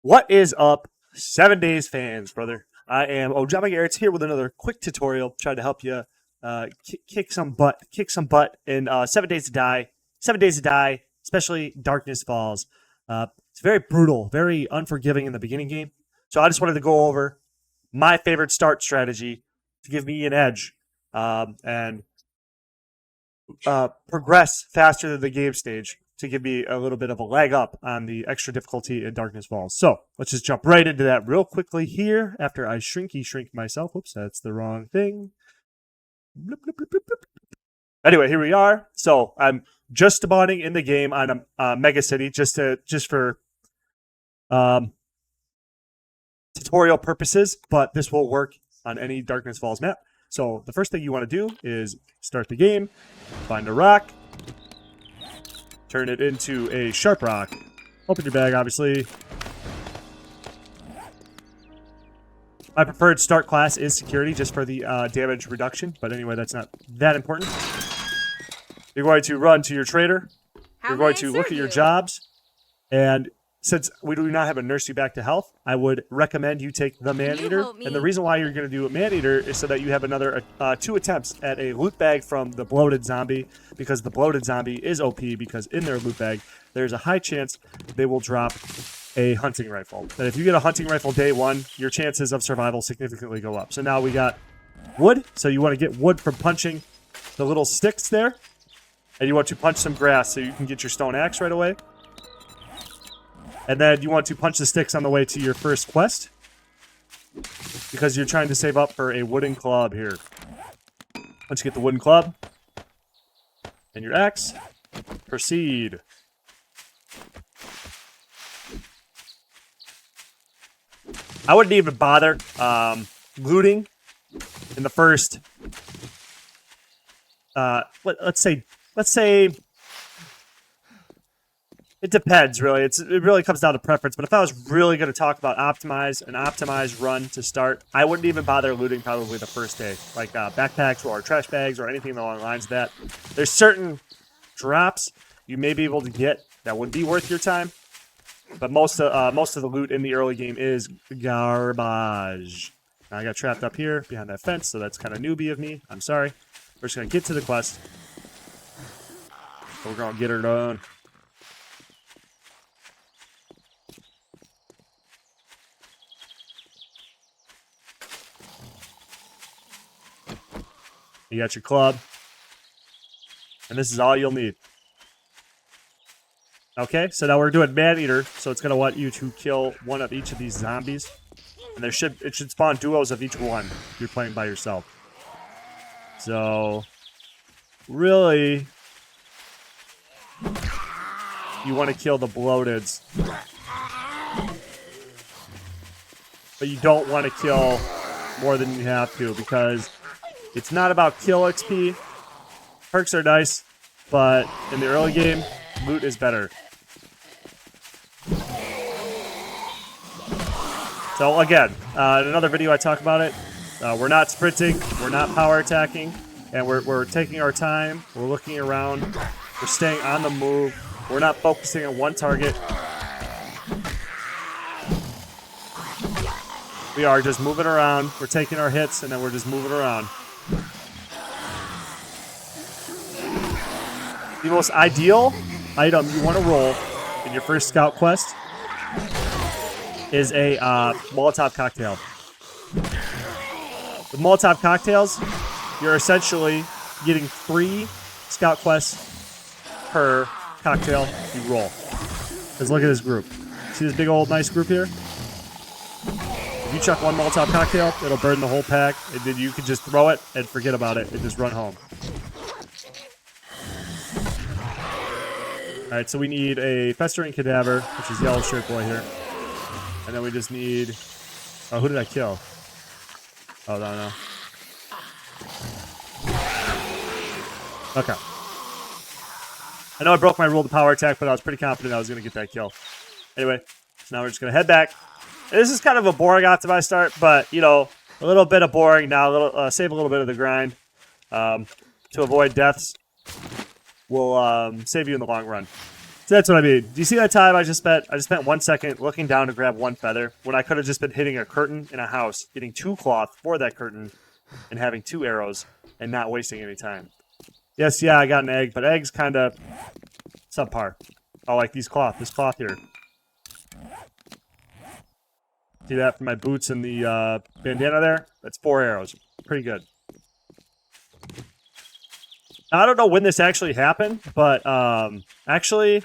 What is up, 7 Days fans, brother? I am Ojama Garrett's here with another quick tutorial, trying to help you kick some butt in 7 Days to Die. 7 Days to Die, especially Darkness Falls. It's very brutal, very unforgiving in the beginning game. So I just wanted to go over my favorite start strategy to give me an edge and progress faster than the game stage, to give me a little bit of a leg up on the extra difficulty in Darkness Falls. So let's just jump right into that real quickly here after I shrink myself. Oops, that's the wrong thing. Bloop, bloop, bloop, bloop, bloop. Anyway, here we are. So I'm just spawning in the game on a mega city just for tutorial purposes, but this will work on any Darkness Falls map. So the first thing you want to do is start the game, find a rock, turn it into a sharp rock. Open your bag, obviously. My preferred start class is security, just for the damage reduction. But anyway, that's not that important. You're going to run to your trader. You're going to look at your jobs. And since we do not have a nurse you back to health, I would recommend you take the man-eater. And the reason why you're going to do a man-eater is so that you have another 2 attempts at a loot bag from the bloated zombie, because the bloated zombie is OP, because in their loot bag, there's a high chance they will drop a hunting rifle. And if you get a hunting rifle day 1, your chances of survival significantly go up. So now we got wood. So you want to get wood from punching the little sticks there. And you want to punch some grass so you can get your stone axe right away. And then you want to punch the sticks on the way to your first quest, because you're trying to save up for a wooden club here. Once you get the wooden club and your axe, proceed. I wouldn't even bother looting in the first, let's say, it depends, really. It really comes down to preference. But if I was really going to talk about an optimized run to start, I wouldn't even bother looting probably the first day. Like backpacks or trash bags or anything along the lines of that. There's certain drops you may be able to get that would be worth your time. But most of the loot in the early game is garbage. Now I got trapped up here behind that fence, so that's kind of newbie of me. I'm sorry. We're just going to get to the quest. We're going to get her done. You got your club. And this is all you'll need. Okay, so now we're doing man-eater, so it's going to want you to kill one of each of these zombies. And it should spawn duos of each one if you're playing by yourself. So, really, you want to kill the bloateds. But you don't want to kill more than you have to, because it's not about kill XP. Perks are nice, but in the early game, loot is better. So again, in another video I talk about it. We're not sprinting, we're not power attacking, and we're taking our time. We're looking around, we're staying on the move. We're not focusing on one target. We are just moving around. We're taking our hits, and then we're just moving around. The most ideal item you want to roll in your first scout quest is a Molotov cocktail. With Molotov cocktails, you're essentially getting 3 scout quests per cocktail you roll. Because look at this group. See this big old nice group here? If you chuck one Molotov cocktail, it'll burn the whole pack, and then you can just throw it and forget about it and just run home. Alright, so we need a Festering Cadaver, which is Yellow Shirt Boy here. And then we just need... Oh, who did I kill? Oh, no. Okay. I know I broke my rule to power attack, but I was pretty confident I was going to get that kill. Anyway, so now we're just going to head back. And this is kind of a boring optimized start, but, you know, a little bit of boring now. Save a little bit of the grind to avoid deaths. Will save you in the long run. So that's what I mean. Do you see that time I just spent? I just spent 1 second looking down to grab one feather when I could have just been hitting a curtain in a house, getting 2 cloth for that curtain, and having 2 arrows and not wasting any time. Yes, yeah, I got an egg, but eggs kind of subpar. Oh, like this cloth here. See that for my boots and the bandana there? That's 4 arrows. Pretty good. Now, I don't know when this actually happened, but actually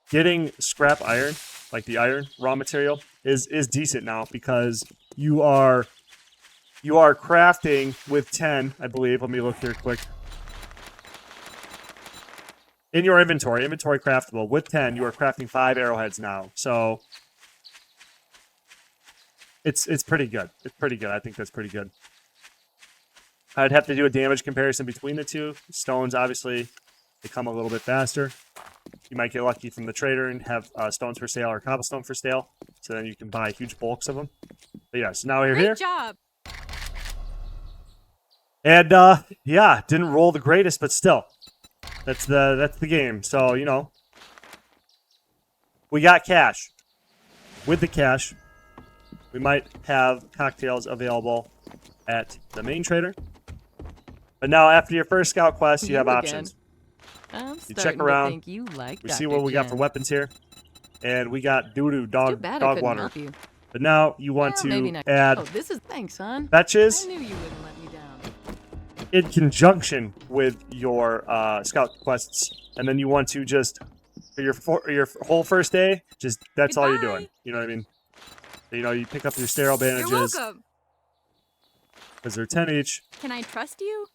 getting scrap iron, like the iron raw material, is decent now because you are crafting with 10, I believe. Let me look here quick. In your inventory craftable, with 10, you are crafting 5 arrowheads now. So it's pretty good. It's pretty good. I think that's pretty good. I'd have to do a damage comparison between the two. Stones, obviously, they come a little bit faster. You might get lucky from the trader and have stones for sale or cobblestone for sale. So then you can buy huge bulks of them. But yeah, so now we're here. Great job. And yeah, didn't roll the greatest, but still, that's the game. So you know, we got cash. With the cash, we might have cocktails available at the main trader. But now, after your first scout quest, you have options. You check around. We see what we got for weapons here, and we got doo-doo dog water. But now you want to add thanks, son. fetches. I knew you wouldn't let me down. In conjunction with your scout quests, and then you want to just for your whole first day, just that's all you're doing. You know what I mean? You know, you pick up your sterile bandages. You're welcome. Because they're 10 each. Can I trust you?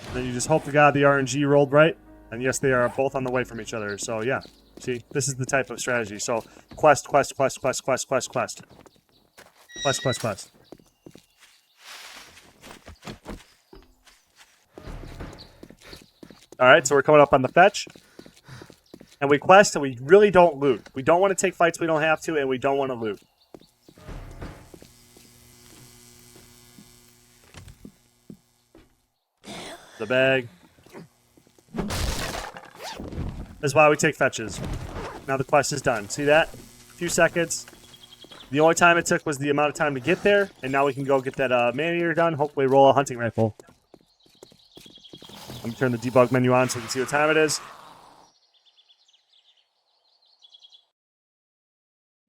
And then you just hope to God the RNG rolled right. And yes, they are both on the way from each other. So yeah, see, this is the type of strategy. So quest. All right, so we're coming up on the fetch. And we quest and we really don't loot. We don't want to take fights we don't have to, and we don't want to loot. The bag. That's why we take fetches. Now the quest is done. See that? A few seconds. The only time it took was the amount of time to get there, and now we can go get that man-eater done. Hopefully roll a hunting rifle. Let me turn the debug menu on so we can see what time it is.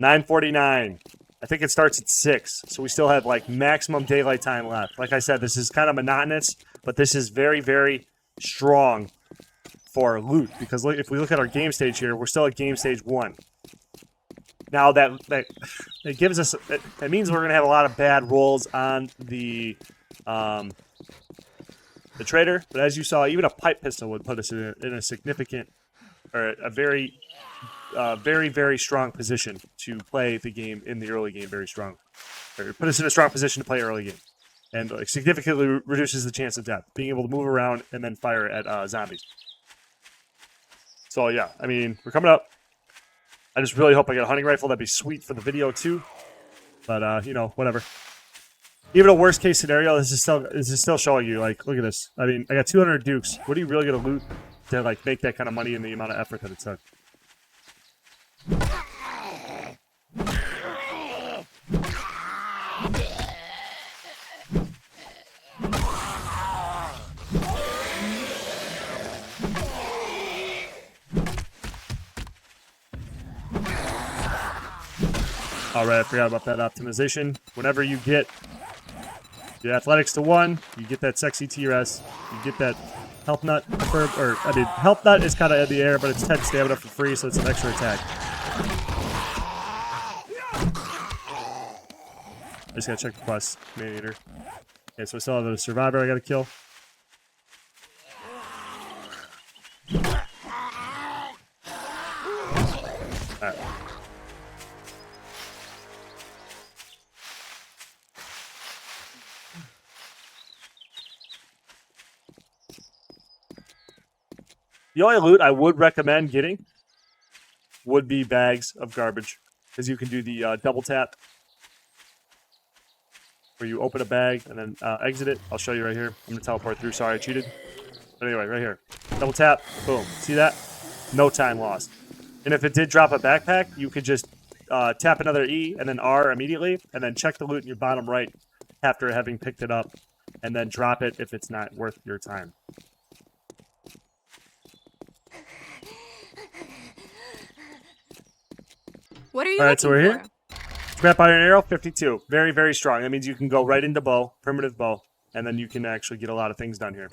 9:49. I think it starts at 6, so we still have like maximum daylight time left. Like I said, this is kind of monotonous, but this is very, very strong for loot because if we look at our game stage here, we're still at game stage 1. Now that it gives us, it means we're gonna have a lot of bad rolls on the trader. But as you saw, even a pipe pistol would put us in a significant or a very very strong position to play the game in the early game. Very strong, or put us in a strong position to play early game, and like significantly reduces the chance of death. Being able to move around and then fire at zombies. So yeah, I mean we're coming up. I just really hope I get a hunting rifle. That'd be sweet for the video too. But you know, whatever. Even a worst case scenario, this is still showing you like, look at this. I mean, I got 200 dukes. What are you really gonna loot to like make that kind of money and the amount of effort that it took? Alright, I forgot about that optimization. Whenever you get your athletics to 1, you get that sexy TRS, you get that health nut, health nut is kind of in the air, but it's 10 stamina for free, so it's an extra attack. I just gotta check the quest, man-eater. Okay, so I still have a survivor I gotta kill. Alright. The only loot I would recommend getting would be bags of garbage, because you can do the double tap, where you open a bag and then exit it. I'll show you right here. I'm going to teleport through. Sorry, I cheated. But anyway, right here. Double tap. Boom. See that? No time lost. And if it did drop a backpack, you could just tap another E and then R immediately, and then check the loot in your bottom right after having picked it up, and then drop it if it's not worth your time. What are you All right, looking so we're for? here. Scrap iron arrow, 52. Very, very strong. That means you can go right into bow, primitive bow, and then you can actually get a lot of things done here.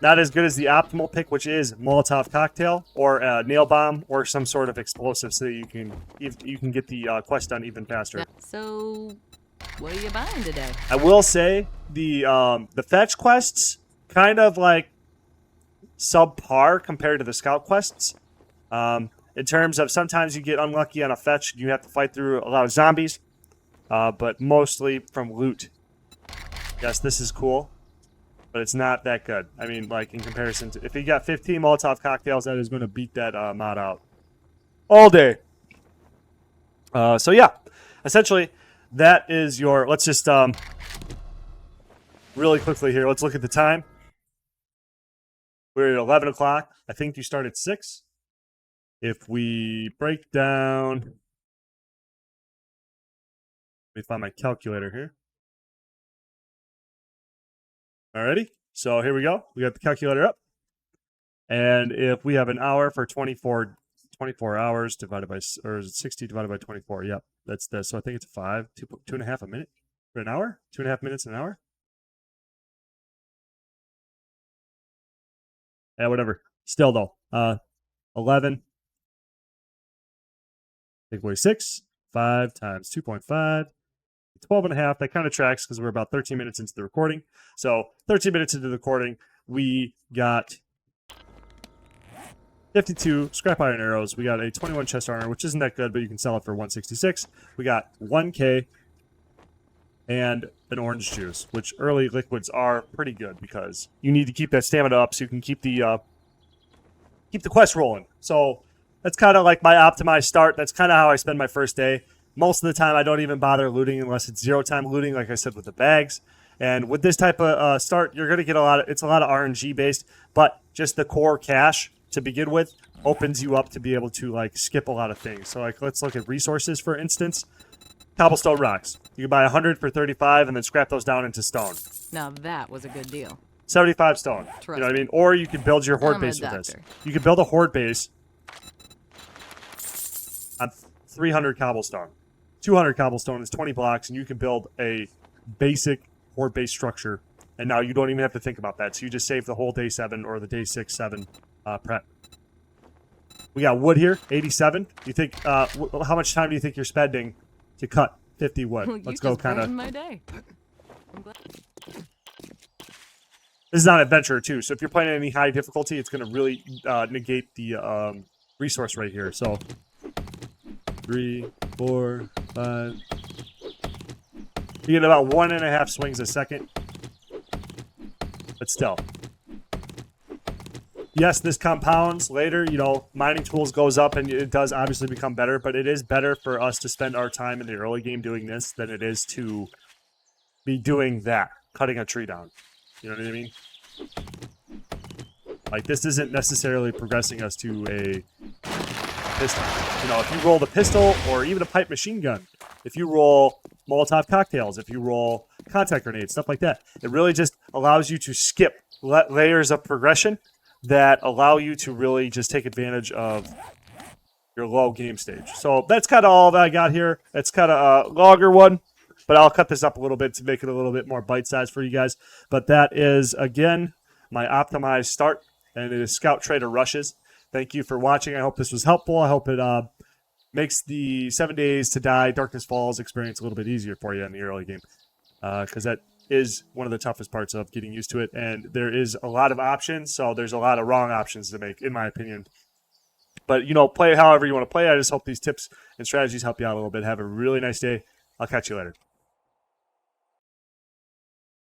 Not as good as the optimal pick, which is Molotov cocktail or a nail bomb or some sort of explosive, so that you can get the quest done even faster. So, what are you buying today? I will say the fetch quests kind of like subpar compared to the scout quests. In terms of sometimes you get unlucky on a fetch, and you have to fight through a lot of zombies, but mostly from loot. Yes, this is cool, but it's not that good. I mean, like in comparison to if you got 15 Molotov cocktails, that is going to beat that mod out all day. So yeah, essentially that is your. Let's just really quickly here. Let's look at the time. We're at 11 o'clock. I think you start at 6. If we break down, let me find my calculator here. Alrighty, so here we go. We got the calculator up. And if we have an hour for 24 hours divided by, or is it 60 divided by 24? Yep, that's this. So I think it's 2.5 a minute for an hour? 2.5 minutes an hour? Yeah, whatever. Still though, 11. Take away 6. 5 times 2.5. 12 and a half. That kind of tracks because we're about 13 minutes into the recording. So 13 minutes into the recording, we got 52 scrap iron arrows. We got a 21 chest armor, which isn't that good, but you can sell it for 166. We got 1K and an orange juice, which early liquids are pretty good because you need to keep that stamina up so you can keep the quest rolling. So that's kind of like my optimized start. That's kind of how I spend my first day. Most of the time, I don't even bother looting unless it's 0-time looting, like I said, with the bags. And with this type of start, you're going to get it's a lot of RNG based, but just the core cache to begin with opens you up to be able to like skip a lot of things. So like, let's look at resources, for instance. Cobblestone rocks. You can buy 100 for 35 and then scrap those down into stone. Now that was a good deal. 75 stone. Trust You know what I mean? Or you can build your horde I'm a base with this. doctor. You can build a horde base on 300 cobblestone. 200 cobblestone is 20 blocks, and you can build a basic horde base structure. And now you don't even have to think about that. So you just save the whole day 7 or the day 6, 7 prep. We got wood here, 87. You think how much time do you think you're spending to cut 50 wood? Well, Let's you go just kind of. brightened my day. I'm glad. This is on adventure too, so if you're playing any high difficulty, it's going to really negate the resource right here. So 3, 4, 5. You get about 1.5 swings a second, but still. Yes, this compounds later. You know, mining tools goes up, and it does obviously become better. But it is better for us to spend our time in the early game doing this than it is to be doing that, cutting a tree down. You know what I mean? Like, this isn't necessarily progressing us to a pistol. You know, if you roll the pistol or even a pipe machine gun, if you roll Molotov cocktails, if you roll contact grenades, stuff like that, it really just allows you to skip layers of progression that allow you to really just take advantage of your low game stage. So that's kind of all that I got here. It's kind of a longer one, but I'll cut this up a little bit to make it a little bit more bite-sized for you guys. But that is, again, my optimized start, and it is Scout Trader Rushes. Thank you for watching. I hope this was helpful. I hope it makes the 7 Days to Die Darkness Falls experience a little bit easier for you in the early game, because that is one of the toughest parts of getting used to it, and there is a lot of options, so there's a lot of wrong options to make, in my opinion. But, you know, play however you want to play. I just hope these tips and strategies help you out a little bit. Have a really nice day. I'll catch you later.